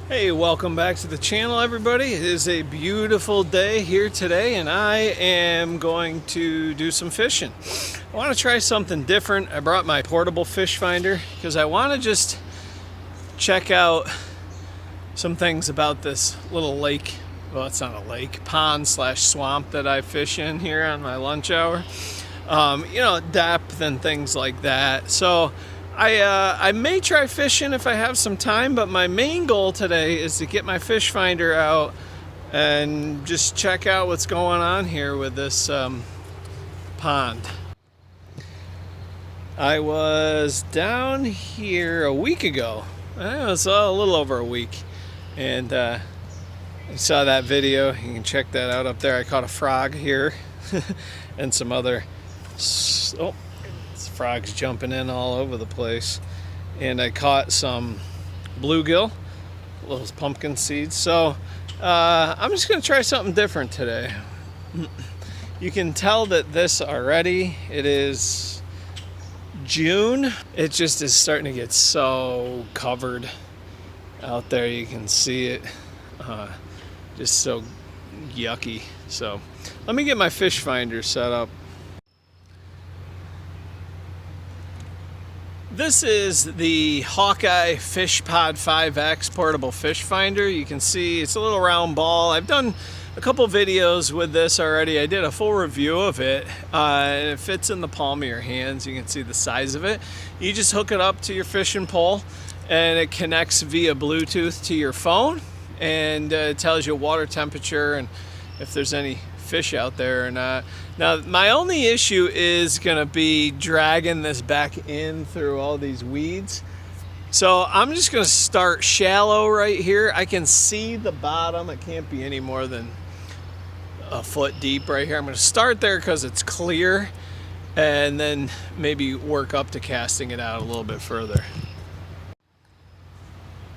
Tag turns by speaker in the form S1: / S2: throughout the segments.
S1: Hey, welcome back to the channel, everybody. It is a beautiful day here today, and I am going to do some fishing. I want to try something different. I brought my portable fish finder because I want to just check out some things about this little lake. Well, it's not a lake, pond slash swamp that I fish in here on my lunch hour. Depth and things like that. So I may try fishing if I have some time, but my main goal today is to get my fish finder out and just check out what's going on here with this pond. I was down here a week ago. It was a little over a week, and you saw that video. You can check that out up there. I caught a frog here and some other frogs jumping in all over the place, and I caught some bluegill, little pumpkin seeds. So I'm just gonna try something different today. You can tell that this already, it is June. It just is starting to get so covered out there. You can see it just so yucky. So let me get my fish finder set up. This is the Hawkeye FishPod 5X portable fish finder. You can see it's a little round ball. I've done a couple videos with this already. I did a full review of it. And it fits in the palm of your hands. You can see the size of it. You just hook it up to your fishing pole, and it connects via Bluetooth to your phone, and it tells you water temperature and if there's any fish out there or not. Now, my only issue is gonna be dragging this back in through all these weeds. So I'm just gonna start shallow right here. I can see the bottom. It can't be any more than a foot deep right here. I'm gonna start there because it's clear, and then maybe work up to casting it out a little bit further.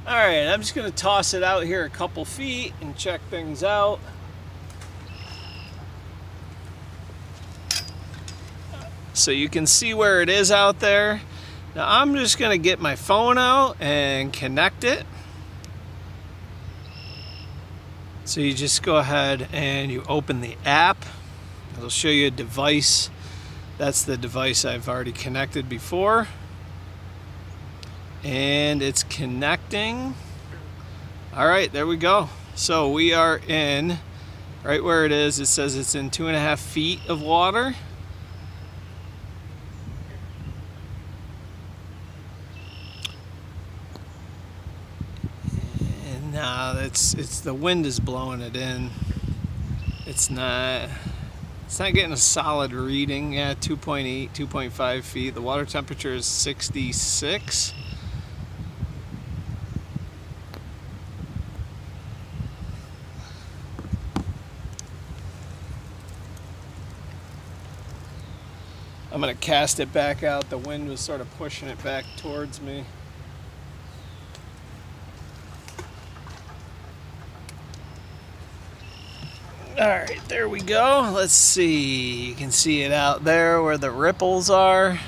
S1: All right, I'm just gonna toss it out here a couple feet and check things out. So you can see where it is out there. Now I'm just gonna get my phone out and connect it. So you just go ahead and you open the app. It'll show you a device. That's the device I've already connected before. And it's connecting. All right, there we go. So we are in, right where it is, it says it's in 2.5 feet of water. No, it's the wind is blowing it in. It's not getting a solid reading. Yeah, 2.8, 2.5 feet. The water temperature is 66. I'm gonna cast it back out. The wind was sort of pushing it back towards me. All right, there we go. Let's see. You can see it out there where the ripples are.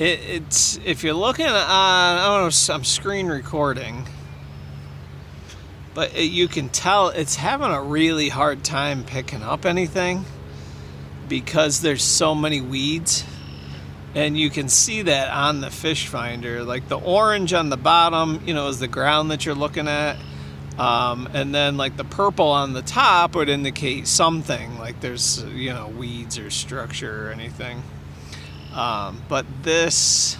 S1: It's if you're looking on, I don't know, I'm screen recording. But you can tell it's having a really hard time picking up anything because there's so many weeds. And you can see that on the fish finder. Like the orange on the bottom, is the ground that you're looking at. And then like the purple on the top would indicate something, like there's, weeds or structure or anything. But this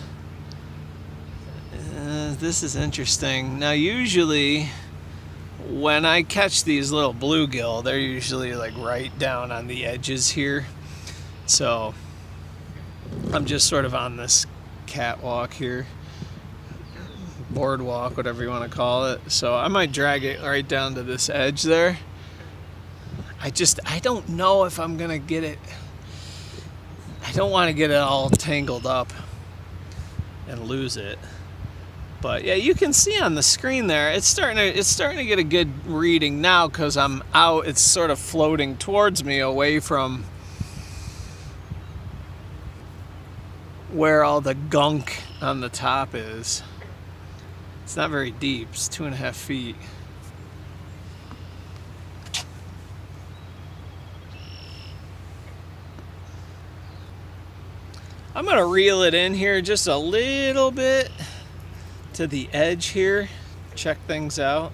S1: is interesting. Now usually when I catch these little bluegill, they're usually like right down on the edges here. So I'm just sort of on this catwalk here, boardwalk, whatever you want to call it. So I might drag it right down to this edge there. I don't know if I'm gonna get it. I don't want to get it all tangled up and lose it. But yeah, you can see on the screen there, it's starting to get a good reading now because I'm out. It's sort of floating towards me away from where all the gunk on the top is. It's not very deep. It's 2.5 feet. I'm gonna reel it in here just a little bit to the edge here, check things out.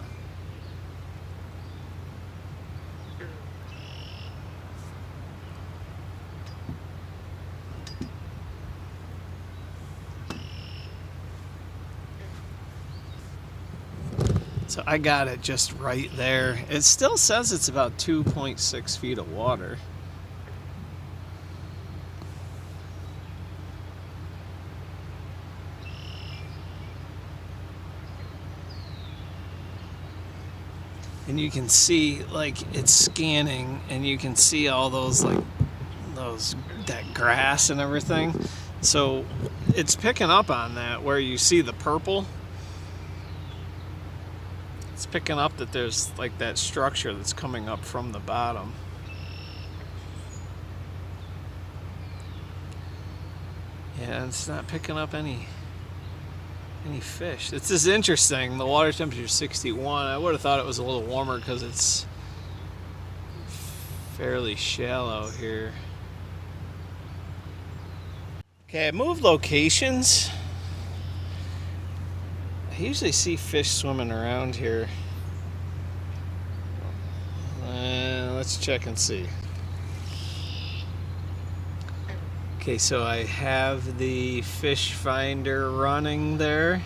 S1: So I got it just right there. It still says it's about 2.6 feet of water. And you can see, like, it's scanning, and you can see all those, like, that grass and everything. So it's picking up on that where you see the purple. It's picking up that there's, like, that structure that's coming up from the bottom. Yeah, it's not picking up any fish. This is interesting. The water temperature is 61. I would have thought it was a little warmer because it's fairly shallow here. Okay, I moved locations. I usually see fish swimming around here. Let's check and see. Okay, so I have the fish finder running there.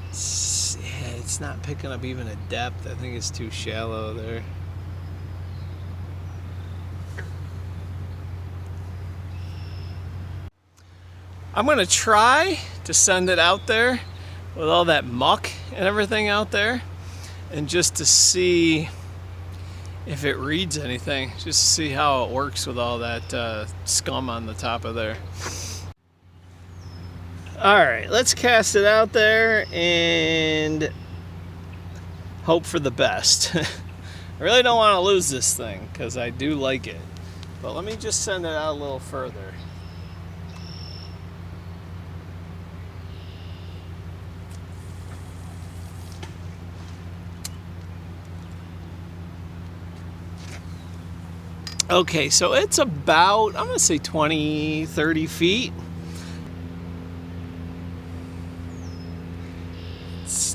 S1: It's not picking up even a depth. I think it's too shallow there. I'm gonna try to send it out there with all that muck and everything out there, and just to see if it reads anything, just to see how it works with all that scum on the top of there. Alright, let's cast it out there and hope for the best. I really don't want to lose this thing because I do like it. But let me just send it out a little further. Okay, so it's about, I'm gonna say 20, 30 feet. It's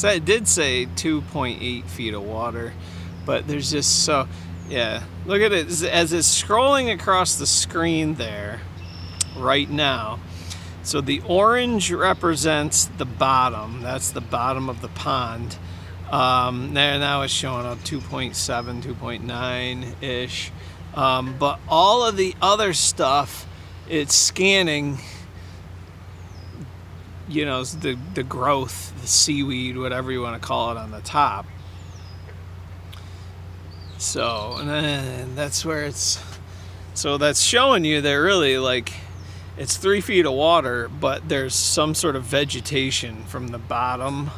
S1: it did say 2.8 feet of water, but there's just so, yeah, look at it, as it's scrolling across the screen there right now. So the orange represents the bottom, that's the bottom of the pond. There now it's showing up 2.7, 2.9 ish, but all of the other stuff, it's scanning, you know, the growth, the seaweed, whatever you want to call it, on the top. So, and then that's where it's, so that's showing you that really, like, it's 3 feet of water, but there's some sort of vegetation from the bottom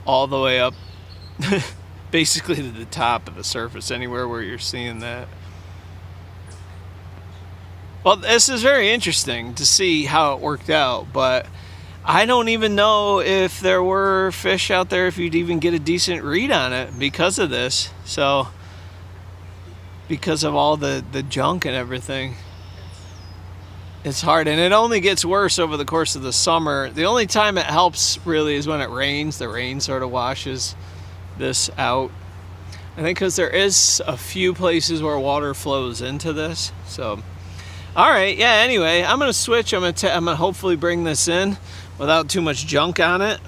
S1: all the way up basically to the top of the surface, anywhere where you're seeing that. Well, this is very interesting to see how it worked out, but I don't even know if there were fish out there, if you'd even get a decent read on it because of this. So, because of all the junk and everything, it's hard, and it only gets worse over the course of the summer. The only time it helps really is when it rains. The rain sort of washes this out. I think because there is a few places where water flows into this. So, all right, yeah. Anyway, I'm gonna switch. I'm gonna hopefully bring this in without too much junk on it,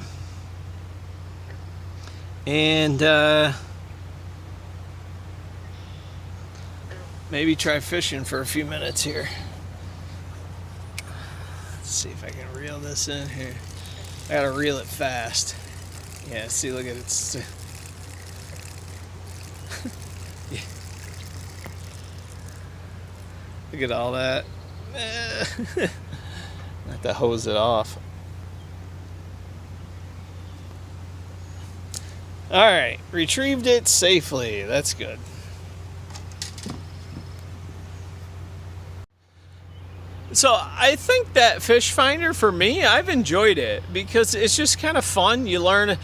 S1: and maybe try fishing for a few minutes here. See if I can reel this in here. I gotta reel it fast. Yeah, see, look at it. Yeah. Look at all that. Have to hose it off. All right, retrieved it safely. That's good. So I think that fish finder, for me, I've enjoyed it because it's just kind of fun. You learn,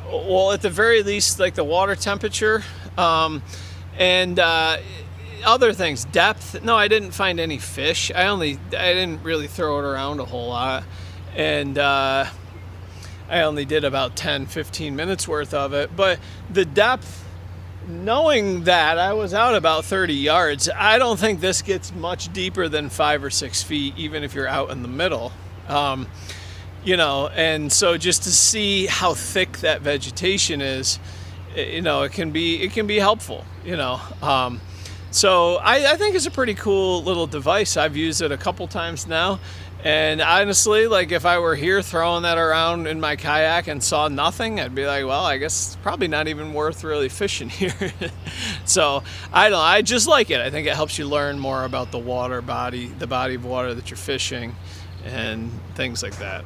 S1: well, at the very least, like the water temperature, and other things. Depth. No, I didn't find any fish. I didn't really throw it around a whole lot, and I only did about 10-15 minutes worth of it. But the depth, knowing that I was out about 30 yards, I don't think this gets much deeper than 5 or 6 feet, even if you're out in the middle. You know, and so just to see how thick that vegetation is, you know, it can be helpful, you know. So I think it's a pretty cool little device. I've used it a couple times now, and honestly, like if I were here throwing that around in my kayak and saw nothing, I'd be like, well, I guess it's probably not even worth really fishing here. So I just like it. I think it helps you learn more about the water body, the body of water that you're fishing, and things like that.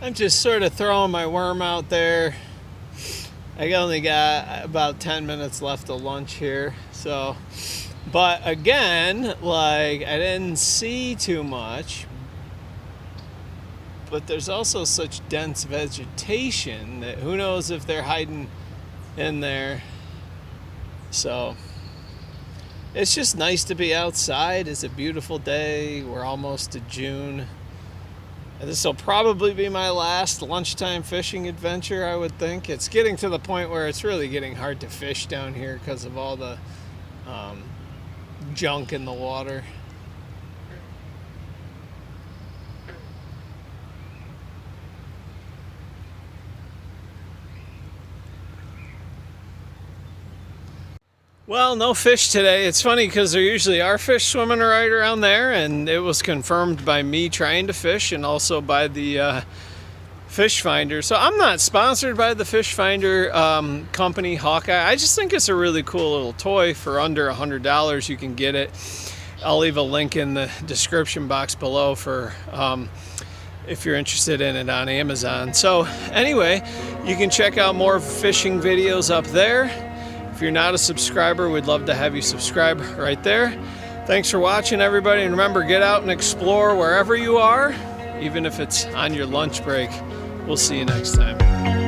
S1: I'm just sort of throwing my worm out there. I only got about 10 minutes left of lunch here, so, but again, like, I didn't see too much, but there's also such dense vegetation that who knows if they're hiding in there. So it's just nice to be outside. It's a beautiful day. We're almost to June. This will probably be my last lunchtime fishing adventure, I would think. It's getting to the point where it's really getting hard to fish down here because of all the junk in the water. Well, no fish today. It's funny because there usually are fish swimming right around there, and it was confirmed by me trying to fish and also by the fish finder. So I'm not sponsored by the fish finder company, Hawkeye. I just think it's a really cool little toy. For under $100 you can get it. I'll leave a link in the description box below for if you're interested in it on Amazon. So anyway, you can check out more fishing videos up there. If you're not a subscriber, we'd love to have you subscribe right there. Thanks for watching, everybody, and remember, get out and explore wherever you are, even if it's on your lunch break. We'll see you next time.